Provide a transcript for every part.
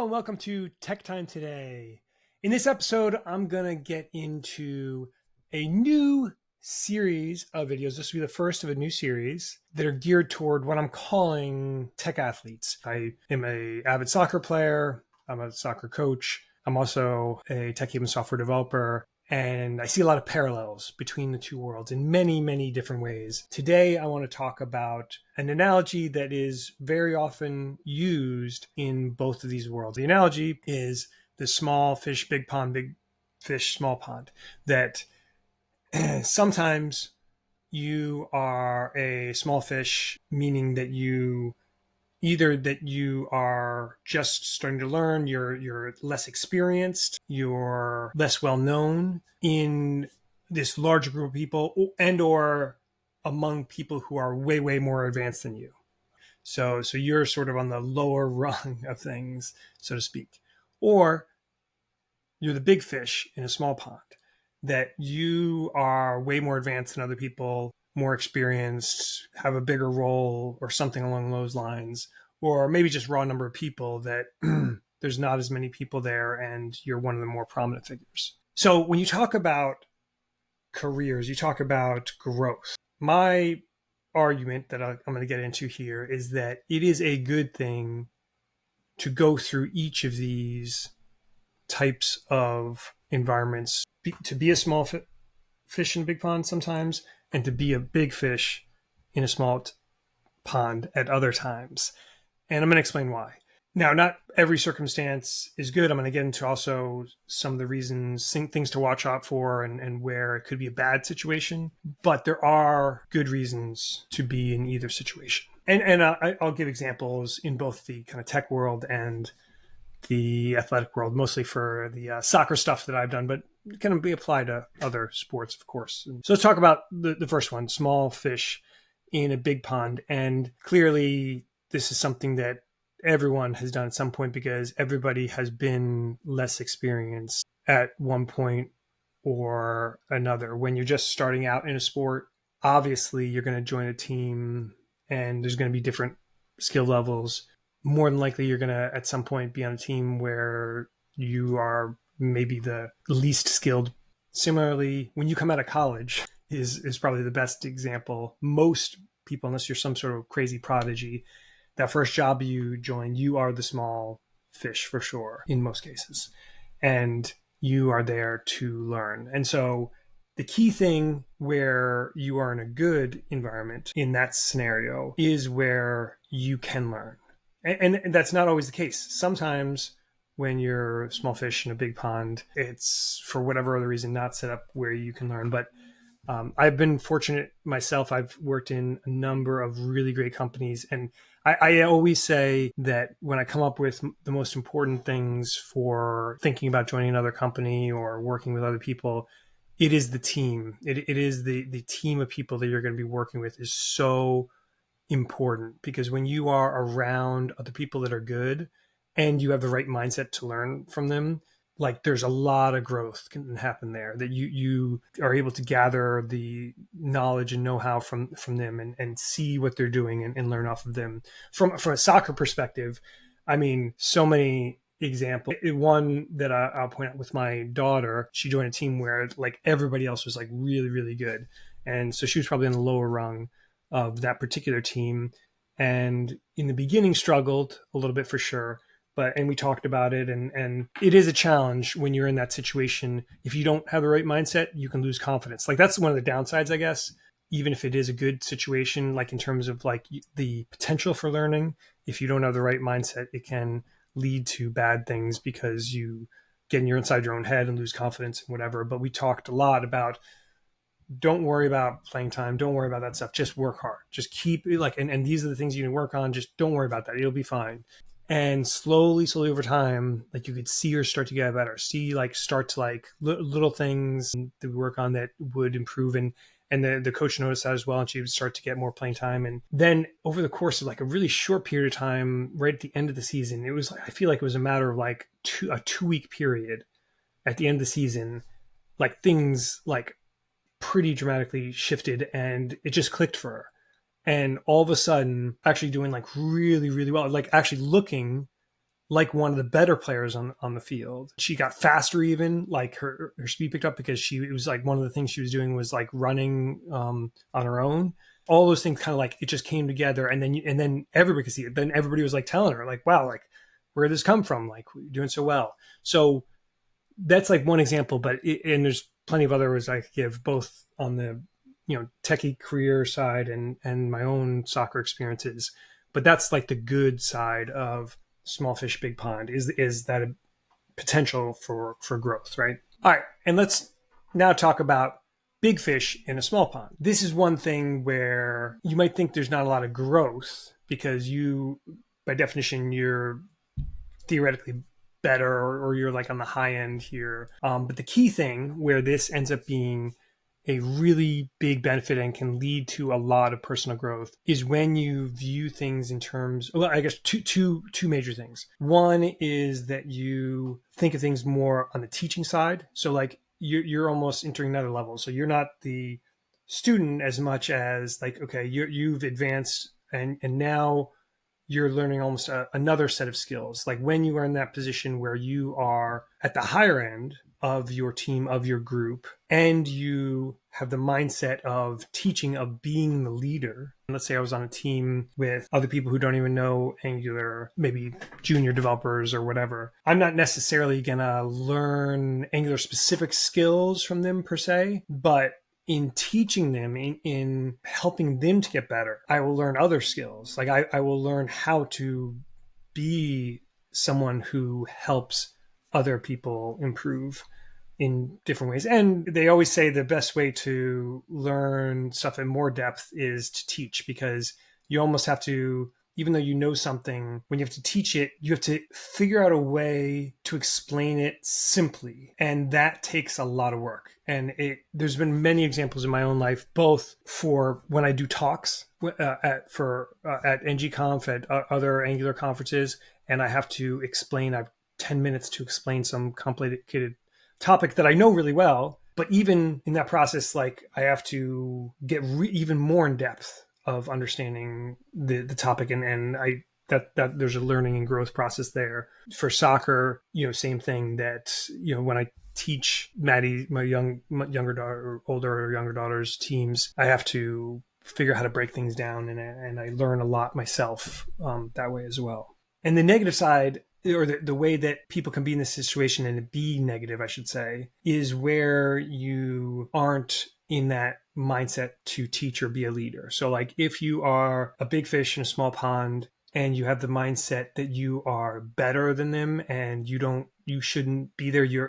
and welcome to Tech Time Today. In this episode, I'm going to get into a new series of videos. This will be the first of a new series that are geared toward what I'm calling tech athletes. I am an avid soccer player. I'm a soccer coach. I'm also a techie and software developer. And I see a lot of parallels between the two worlds in many, many different ways. Today, I want to talk about an analogy that is very often used in both of these worlds. The analogy is the small fish, big pond, big fish, small pond. That sometimes you are a small fish, meaning that you are just starting to learn, you're less experienced, you're less well known in this larger group of people, and or among people who are way, way more advanced than you. So you're sort of on the lower rung of things, so to speak. Or you're the big fish in a small pond, that you are way more advanced than other people, more experienced, have a bigger role or something along those lines, or maybe just raw number of people that there's not as many people there and you're one of the more prominent figures. So when you talk about careers, you talk about growth. My argument that I'm going to get into here is that it is a good thing to go through each of these types of environments, to be a small fish in a big pond sometimes, and to be a big fish in a small pond at other times. And I'm going to explain why. Now, not every circumstance is good. I'm going to get into also some of the reasons, things to watch out for, and where it could be a bad situation. But there are good reasons to be in either situation. And I'll give examples in both the kind of tech world and the athletic world, mostly for the soccer stuff that I've done, but it can be applied to other sports, of course. So let's talk about the first one, small fish in a big pond. And clearly, this is something that everyone has done at some point because everybody has been less experienced at one point or another. When you're just starting out in a sport, obviously you're going to join a team and there's going to be different skill levels. More than likely, you're going to, at some point, be on a team where you are maybe the least skilled. Similarly, when you come out of college is probably the best example. Most people, unless you're some sort of crazy prodigy, that first job you join, you are the small fish for sure, in most cases. And you are there to learn. And so the key thing where you are in a good environment in that scenario is where you can learn. And that's not always the case. Sometimes when you're a small fish in a big pond, it's for whatever other reason not set up where you can learn. But I've been fortunate myself. I've worked in a number of really great companies. And I always say that when I come up with the most important things for thinking about joining another company or working with other people, it is the team. It is the team of people that you're going to be working with is so important, because when you are around other people that are good and you have the right mindset to learn from them, like there's a lot of growth can happen there, that you are able to gather the knowledge and know-how from them and see what they're doing and learn off of them. From a soccer perspective, I mean, so many examples. One that I'll point out with my daughter, she joined a team where like everybody else was like really, really good. And so she was probably on the lower rung of that particular team, and in the beginning struggled a little bit for sure, and we talked about it, and it is a challenge when you're in that situation. If you don't have the right mindset, you can lose confidence. Like that's one of the downsides, I guess, even if it is a good situation, like in terms of like the potential for learning. If you don't have the right mindset, it can lead to bad things because you get inside your own head and lose confidence and whatever. But we talked a lot about, don't worry about playing time. Don't worry about that stuff. Just work hard. Just keep like, and these are the things you can work on. Just don't worry about that. It'll be fine. And slowly over time, like you could see her start to get better. Start to little things that we work on that would improve. And the coach noticed that as well. And she would start to get more playing time. And then over the course of like a really short period of time, right at the end of the season, it was like, I feel like it was a matter of like a 2-week period at the end of the season, like things like pretty dramatically shifted and it just clicked for her. And all of a sudden, actually doing like really, really well, like actually looking like one of the better players on the field. She got faster, even like her speed picked up because it was like one of the things she was doing was like running on her own. All those things kind of like it just came together, and then everybody could see it. Then everybody was like telling her like, wow, like where did this come from? Like you're doing so well. So that's like one example, and there's plenty of others I could give, both on the techie career side and my own soccer experiences. But that's like the good side of small fish big pond, is that a potential for growth, right? All right, and let's now talk about big fish in a small pond. This is one thing where you might think there's not a lot of growth because by definition, you're theoretically better, or you're like on the high end here. But the key thing where this ends up being a really big benefit and can lead to a lot of personal growth is when you view things in terms, well, I guess two major things. One is that you think of things more on the teaching side. So like you're almost entering another level. So you're not the student as much as like, okay, you've advanced and now you're learning almost another set of skills. Like when you are in that position where you are at the higher end of your team, of your group, and you have the mindset of teaching, of being the leader. And let's say I was on a team with other people who don't even know Angular, maybe junior developers or whatever. I'm not necessarily going to learn Angular specific skills from them per se, but in teaching them, in helping them to get better, I will learn other skills. Like I will learn how to be someone who helps other people improve in different ways. And they always say the best way to learn stuff in more depth is to teach, because you almost have to, even though you know something, when you have to teach it, you have to figure out a way to explain it simply. And that takes a lot of work. And there's been many examples in my own life, both for when I do talks at NGConf, at other Angular conferences, and I have to explain, I have 10 minutes to explain some complicated topic that I know really well. But even in that process, like I have to get even more in depth of understanding the topic, and that there's a learning and growth process there. For soccer, same thing, that when I teach Maddie, my younger daughter, older or younger daughter's teams, I have to figure out how to break things down, and I learn a lot myself that way as well. And the negative side, or the way that people can be in this situation and be negative, I should say, is where you aren't in that mindset to teach or be a leader. So like if you are a big fish in a small pond and you have the mindset that you are better than them and you shouldn't be there, you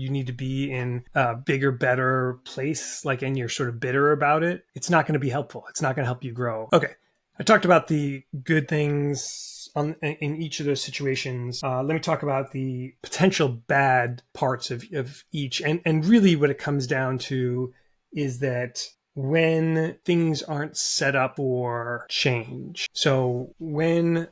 need to be in a bigger, better place, like, and you're sort of bitter about it, it's not going to be helpful. It's not going to help you grow. Okay. I talked about the good things in each of those situations. Let me talk about the potential bad parts of each. And really what it comes down to is that when things aren't set up for change. So when,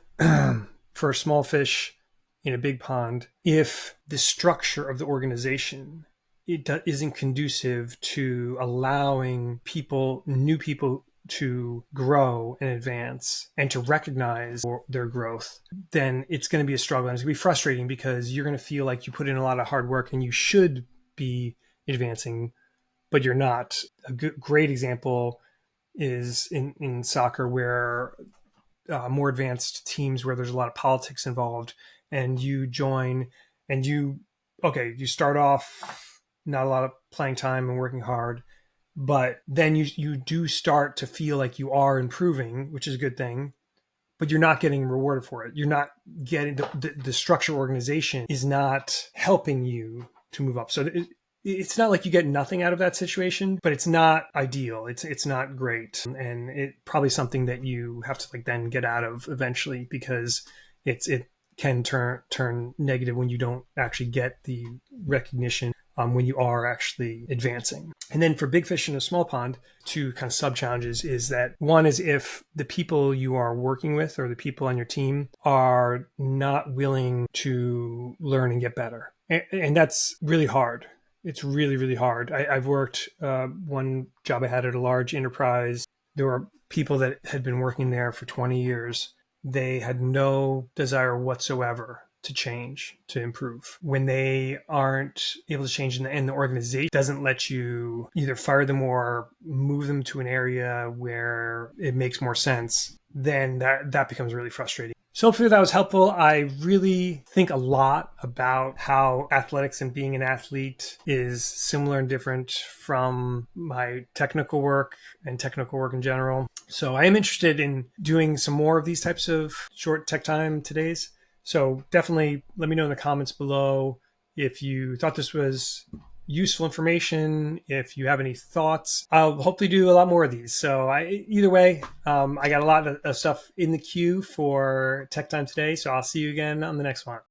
for a small fish in a big pond, if the structure of the organization isn't conducive to allowing new people to grow and advance and to recognize their growth, then it's going to be a struggle, and it's going to be frustrating because you're going to feel like you put in a lot of hard work and you should be advancing, but you're not. A great example is in soccer, where more advanced teams where there's a lot of politics involved, and you join and you start off not a lot of playing time and working hard, but then you do start to feel like you are improving, which is a good thing, but you're not getting rewarded for it. You're not getting the structure organization is not helping you to move up. So it's not like you get nothing out of that situation, but it's not ideal. It's not great. And it probably something that you have to then get out of eventually, because it can turn negative when you don't actually get the recognition when you are actually advancing. And then for big fish in a small pond, two kind of sub challenges is that one is if the people you are working with or the people on your team are not willing to learn and get better. And that's really hard. It's really, really hard. I've worked one job I had at a large enterprise. There were people that had been working there for 20 years. They had no desire whatsoever to change, to improve. When they aren't able to change and the organization doesn't let you either fire them or move them to an area where it makes more sense, then that becomes really frustrating. So hopefully that was helpful. I really think a lot about how athletics and being an athlete is similar and different from my technical work and technical work in general. So I am interested in doing some more of these types of short tech time todays. So definitely let me know in the comments below if you thought this was useful information. If you have any thoughts, I'll hopefully do a lot more of these. So either way, I got a lot of stuff in the queue for Tech Time today. So I'll see you again on the next one.